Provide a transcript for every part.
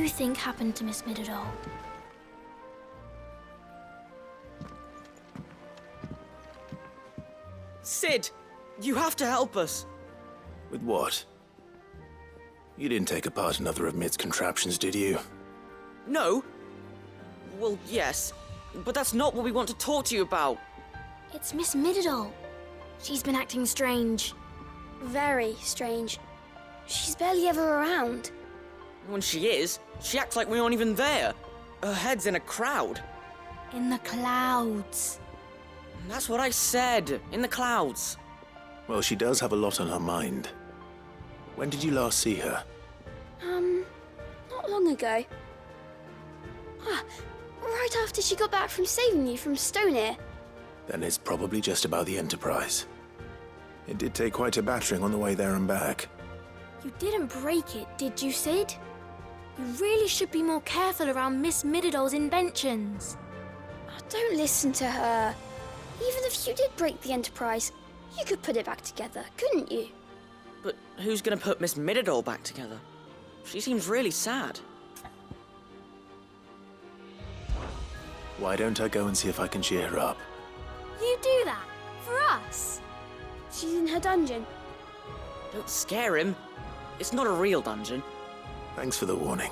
you think happened to Miss Middledore? Sid, you have to help us. With what? You didn't take apart another of Mid's contraptions, did you? No. Well, yes, but that's not what we want to talk to you about. It's Miss Middledore. She's been acting strange. Very strange. She's barely ever around. When she is, she acts like we aren't even there. Her head's in a crowd. In the clouds. That's what I said, in the clouds. Well, she does have a lot on her mind. When did you last see her? Not long ago. Right after she got back from saving you from Stonehenge. Then it's probably just about the Enterprise. It did take quite a battering on the way there and back. You didn't break it, did you, Sid? You really should be more careful around Miss Middledore's inventions. Oh, don't listen to her. Even if you did break the Enterprise, you could put it back together, couldn't you? But who's gonna put Miss Middledore back together? She seems really sad. Why don't I go and see if I can cheer her up? You do that? For us? She's in her dungeon. Don't scare him. It's not a real dungeon. Thanks for the warning.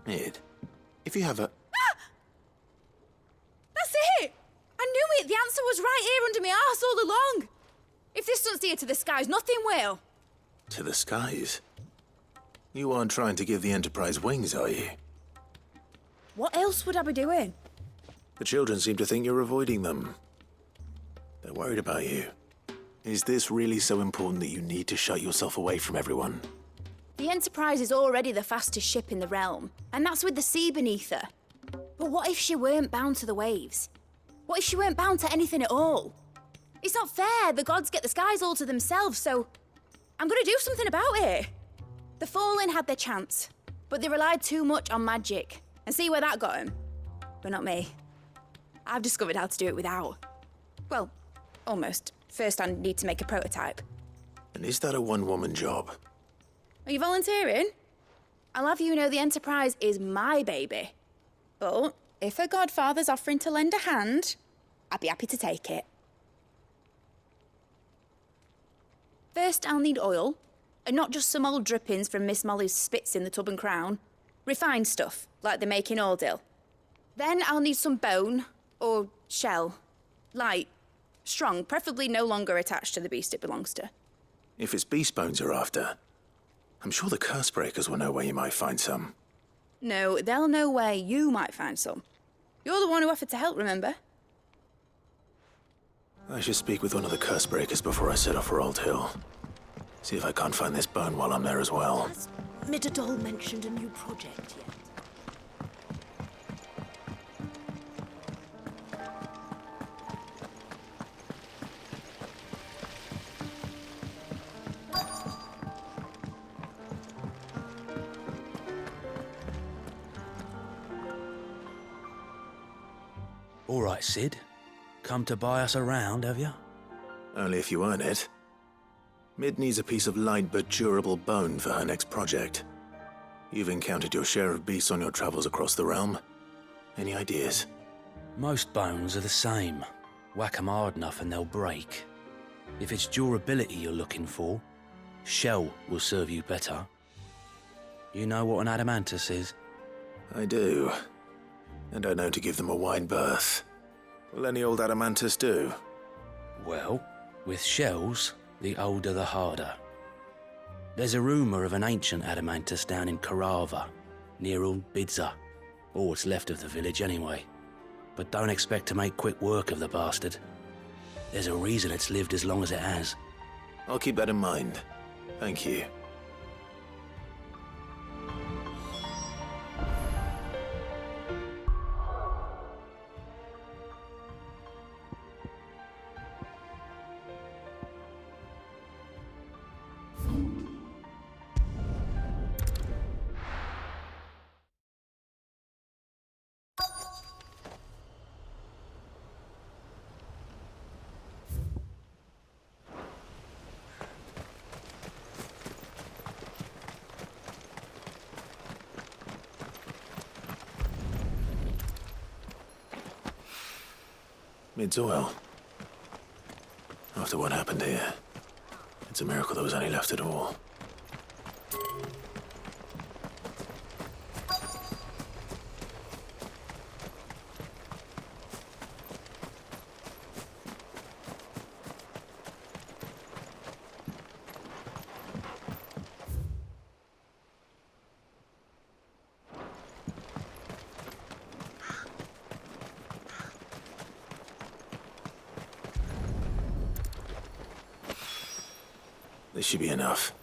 Mid, if you have a... That's it! I knew it! The answer was right here under my arse all along! If this doesn't steer to the skies, nothing will! To the skies? You aren't trying to give the Enterprise wings, are you? What else would I be doing? The children seem to think you're avoiding them. They're worried about you. Is this really so important that you need to shut yourself away from everyone? The Enterprise is already the fastest ship in the realm, and that's with the sea beneath her. But what if she weren't bound to the waves? What if she weren't bound to anything at all? It's not fair. The gods get the skies all to themselves, so I'm gonna do something about it. The Fallen had their chance, but they relied too much on magic. And see where that got them? But not me. I've discovered how to do it without. Well, almost. First I need to make a prototype. And is that a one-woman job? Are you volunteering? I'll have you know the Enterprise is my baby. But if her godfather's offering to lend a hand, I'd be happy to take it. First, I'll need oil, and not just some old drippings from Miss Molly's spits in the Tub and Crown. Refined stuff, like they make in Ordill. Then I'll need some bone, or shell. Light, strong, preferably no longer attached to the beast it belongs to. If it's beast bones you're after, I'm sure the curse breakers will know where you might find some. No, they'll know where you might find some. You're the one who offered to help, remember? I should speak with one of the curse breakers before I set off for Old Hill. See if I can't find this bone while I'm there as well. Has Middledore mentioned a new project yet? All right, Sid. Come to buy us around, have you? Only if you earn it. Mid needs a piece of light but durable bone for her next project. You've encountered your share of beasts on your travels across the realm. Any ideas? Most bones are the same. Whack 'em hard enough and they'll break. If it's durability you're looking for, shell will serve you better. You know what an adamantus is? I do. And I know to give them a wide berth. Will any old adamantus do? Well, with shells, the older the harder. There's a rumour of an ancient adamantus down in Karava, near Old Bidza. Or what's left of the village anyway. But don't expect to make quick work of the bastard. There's a reason it's lived as long as it has. I'll keep that in mind. Thank you. Mid's oil. After what happened here, it's a miracle there was any left at all. This should be enough.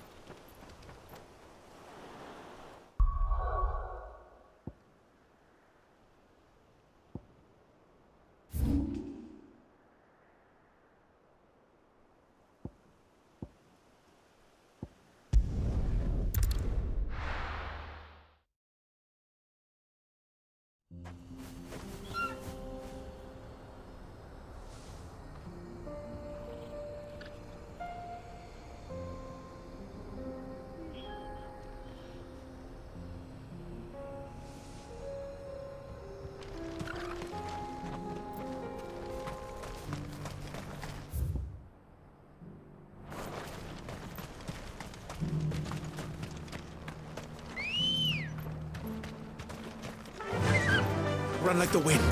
Run like the wind.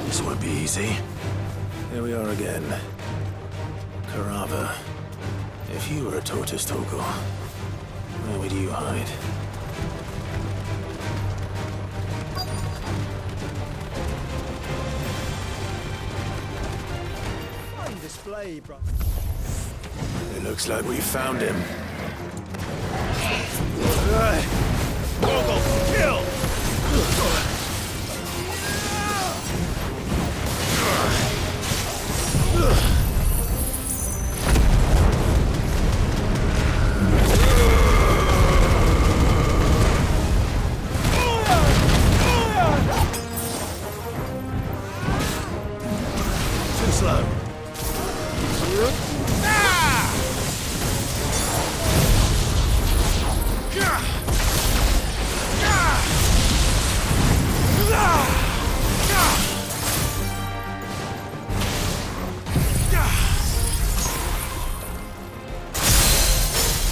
This won't be easy. Here we are again. Carava. If you were a tortoise, Torgal, where would you hide? Display, bro. It looks like we found him. Torgal, kill! Too slow.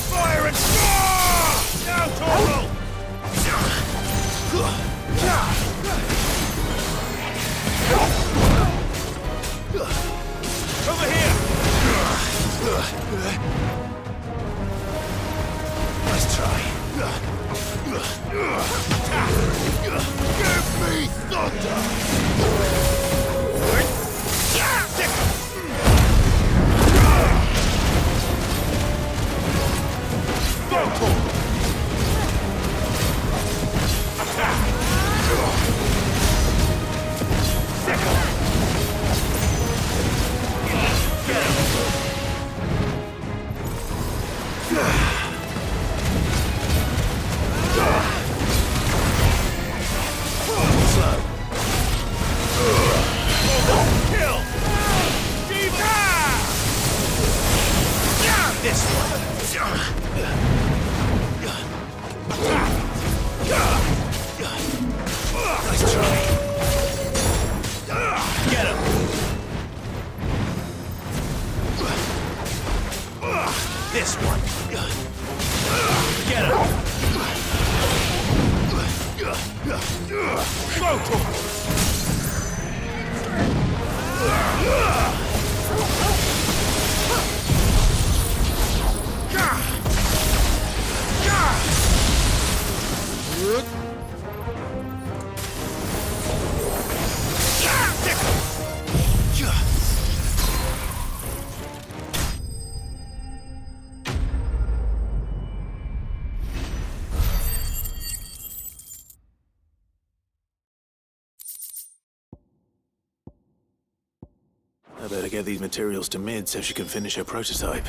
Fire and score! Now, Torgal! Over here! Nice try. Give me thunder! Go, Torgal! Attack! Get him! Slow. Kill! This one! Nice try. Get him! This one! Get him! Go, Torgal! I better get these materials to Mid so she can finish her prototype.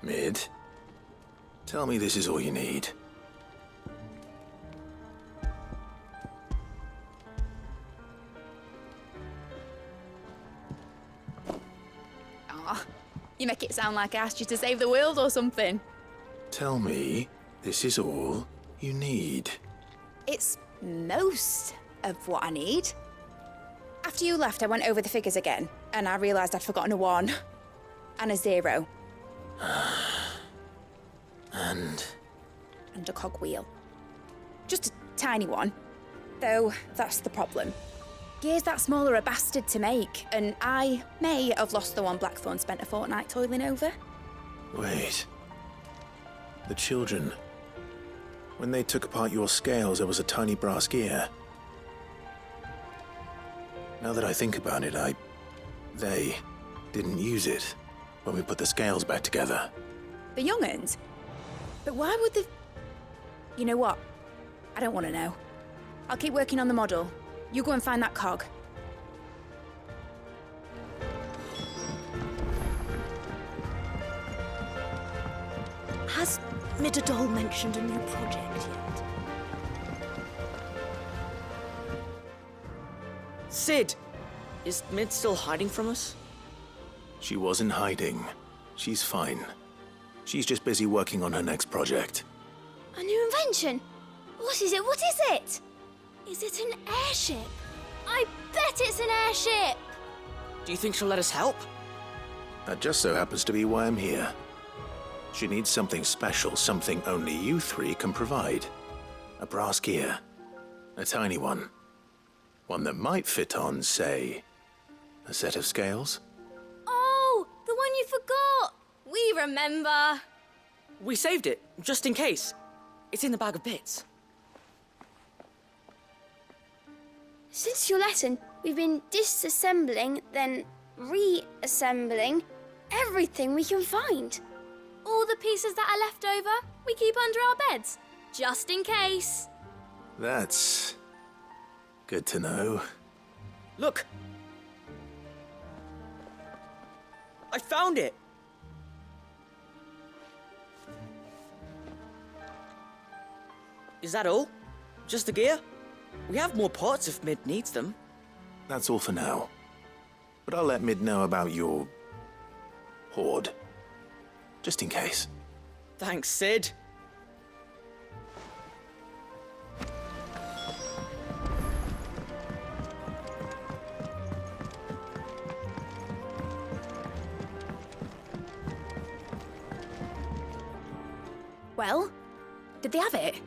Mid, tell me this is all you need. Aw, you make it sound like I asked you to save the world or something. Tell me this is all you need. It's most of what I need. After you left, I went over the figures again, and I realised I'd forgotten a 1 and a 0. And And a cogwheel. Just a tiny one. Though, that's the problem. Gears that small are a bastard to make, and I may have lost the one Blackthorn spent a fortnight toiling over. wait. The children. When they took apart your scales, there was a tiny brass gear. Now that I think about it, they didn't use it when we put the scales back together. The young'uns? But why would they... You know what? I don't want to know. I'll keep working on the model. You go and find that cog. Has Midadol mentioned a new project yet? Sid! Is Mid still hiding from us? She wasn't hiding. She's fine. She's just busy working on her next project. A new invention? What is it? What is it? Is it an airship? I bet it's an airship! Do you think she'll let us help? That just so happens to be why I'm here. She needs something special, something only you three can provide. A brass gear. A tiny one. One that might fit on, say, a set of scales? Oh, the one you forgot! We remember! We saved it, just in case. It's in the bag of bits. Since your lesson, we've been disassembling, then reassembling everything we can find. All the pieces that are left over, we keep under our beds, just in case. That's good to know. Look! I found it! Is that all? Just the gear? We have more parts if Mid needs them. That's all for now. But I'll let Mid know about your hoard. Just in case. Thanks, Sid. Well, did they have it?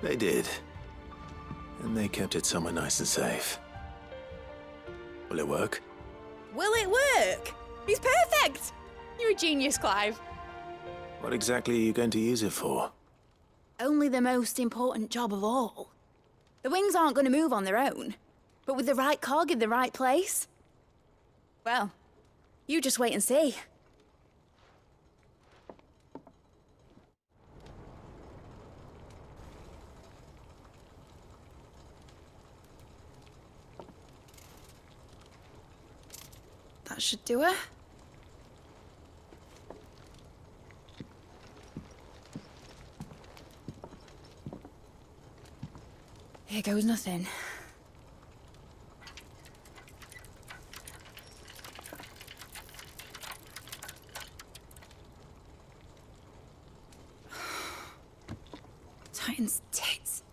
They did. And they kept it somewhere nice and safe. Will it work? Will it work? He's perfect! You're a genius, Clive. What exactly are you going to use it for? Only the most important job of all. The wings aren't going to move on their own, but with the right cog in the right place. Well, you just wait and see. That should do it. Here goes nothing. Titan's tits.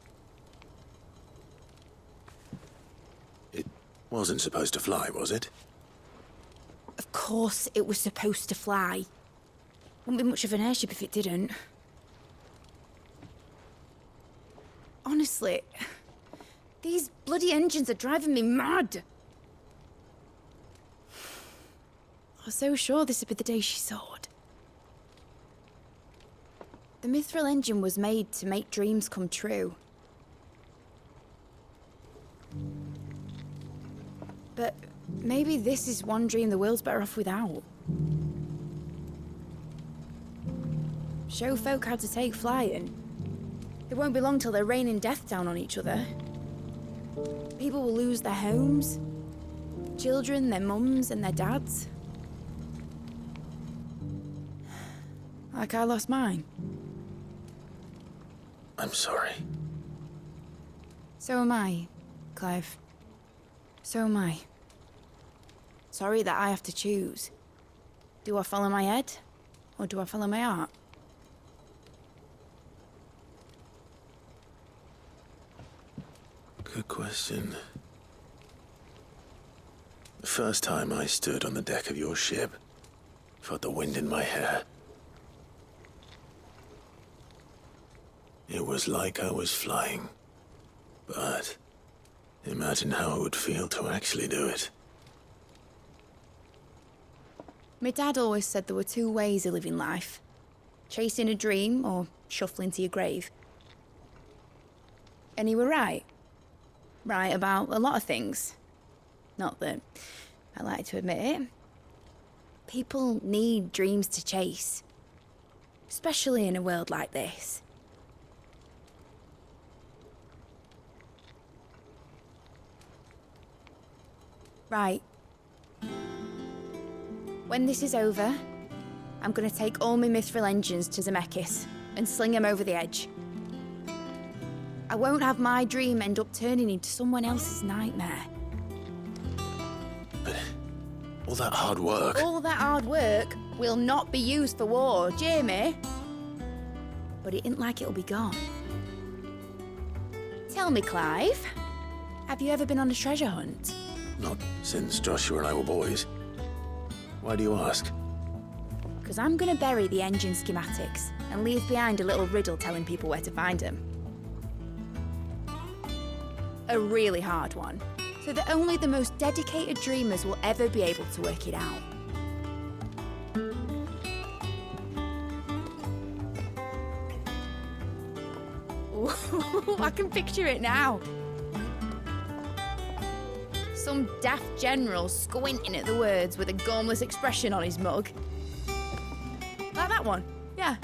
It wasn't supposed to fly, was it? Of course it was supposed to fly. Wouldn't be much of an airship if it didn't. Honestly, these bloody engines are driving me mad. I was so sure this would be the day she soared. The Mithril engine was made to make dreams come true. But maybe this is one dream the world's better off without. Show folk how to take flying. It won't be long till they're raining death down on each other. People will lose their homes, children, their mums and their dads. Like I lost mine. I'm sorry. So am I, Clive. So am I. Sorry that I have to choose. Do I follow my head, or do I follow my heart? Good question. The first time I stood on the deck of your ship, felt the wind in my hair. It was like I was flying. But imagine how it would feel to actually do it. My dad always said there were two ways of living life. Chasing a dream or shuffling to your grave. And he were right. Right about a lot of things. Not that I like to admit it. People need dreams to chase. Especially in a world like this. Right. When this is over, I'm gonna take all my mithril engines to Zemeckis and sling them over the edge. I won't have my dream end up turning into someone else's nightmare. But all that hard work... All that hard work will not be used for war, Jamie. But it ain't like it'll be gone. Tell me, Clive, have you ever been on a treasure hunt? Not since Joshua and I were boys. Why do you ask? Because I'm gonna bury the engine schematics and leave behind a little riddle telling people where to find them. A really hard one, so that only the most dedicated dreamers will ever be able to work it out. Ooh, I can picture it now. Some daft general squinting at the words with a gormless expression on his mug. Like that one, yeah.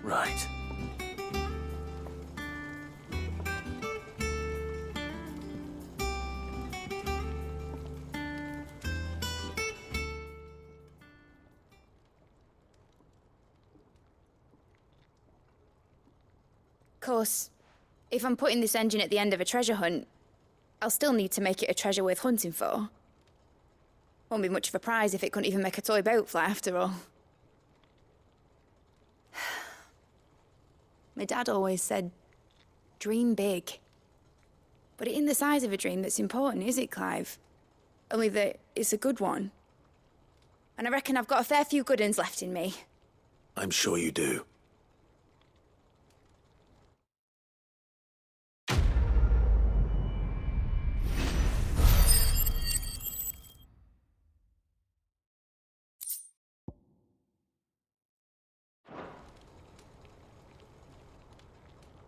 Right. Of course, if I'm putting this engine at the end of a treasure hunt, I'll still need to make it a treasure worth hunting for. Won't be much of a prize if it couldn't even make a toy boat fly after all. My dad always said, dream big. But it ain't the size of a dream that's important, is it, Clive? Only that it's a good one. And I reckon I've got a fair few good uns left in me. I'm sure you do.